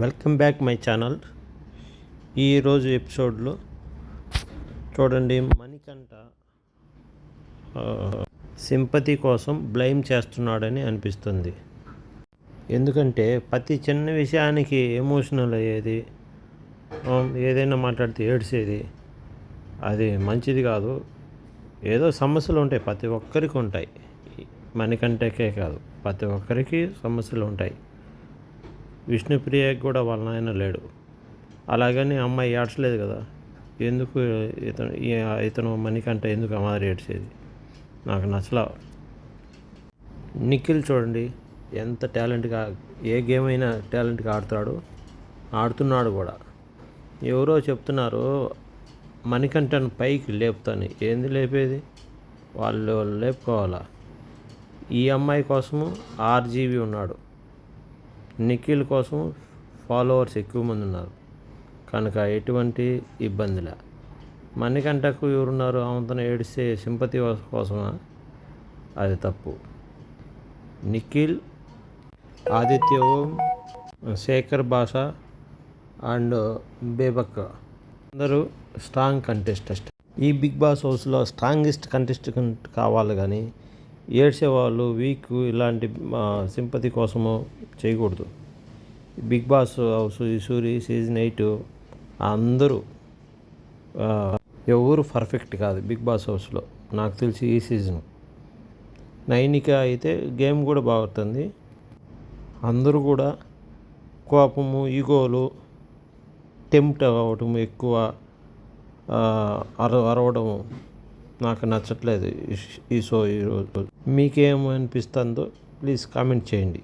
Welcome back my channel. ఈరోజు ఎపిసోడ్లో చూడండి, మణికంఠ సింపతి కోసం బ్లేమ్ చేస్తున్నాడని అనిపిస్తుంది. ఎందుకంటే ప్రతి చిన్న విషయానికి ఎమోషనల్ అయ్యేది, ఏదైనా మాట్లాడితే ఏడ్చేది, అది మంచిది కాదు. ఏదో సమస్యలు ఉంటాయి, ప్రతి ఒక్కరికి ఉంటాయి. మణికంఠకే కాదు, ప్రతి ఒక్కరికి సమస్యలు ఉంటాయి. విష్ణుప్రియకి కూడా వాళ్ళ నాయన లేడు, అలాగని అమ్మాయి ఏడ్చలేదు కదా. ఎందుకు ఇతను మణికంఠ ఎందుకు అమ్మాయి ఏడ్చేది నాకు నచ్చలా. నిఖిల్ చూడండి ఎంత టాలెంట్గా, ఏ గేమ్ అయినా టాలెంట్గా ఆడుతున్నాడు కూడా. ఎవరో చెప్తున్నారు మణికంఠను పైకి లేపుతాను. ఏంది లేపేది? వాళ్ళు లేపుకోవాలా. ఈ అమ్మాయి కోసము ఆర్జీవి ఉన్నాడు, నిఖిల్ కోసం ఫాలోవర్స్ ఎక్కువ మంది ఉన్నారు కనుక ఎటువంటి ఇబ్బందిలే. మణికంఠకు ఎవరున్నారు? ఆమెతను ఏడిస్తే సింపతి కోసమా? అది తప్పు. నిఖిల్, ఆదిత్య ఓం, శేఖర్ భాష అండ్ బేబక్క అందరూ స్ట్రాంగ్ కంటెస్టెంట్. ఈ బిగ్ బాస్ హౌస్లో స్ట్రాంగెస్ట్ కంటెస్టెంట్ కావాలి, కానీ ఏడ్చేవాళ్ళు వీక్ ఇలాంటి సింపతి కోసము చేయకూడదు. బిగ్ బాస్ హౌస్ సూరి సీజన్ 8 అందరూ ఎవరు పర్ఫెక్ట్ కాదు బిగ్ బాస్ హౌస్లో. నాకు తెలిసి ఈ సీజన్ నైనిక అయితే గేమ్ కూడా బాగుంటుంది. అందరూ కూడా కోపము, ఈగోలు, టెంప్ట్ అవ్వటం, ఎక్కువ అరవడము నాకు నచ్చట్లేదు ఈ షో ఈరోజు. మీకేమనిపిస్తుందో ప్లీజ్ కామెంట్ చేయండి.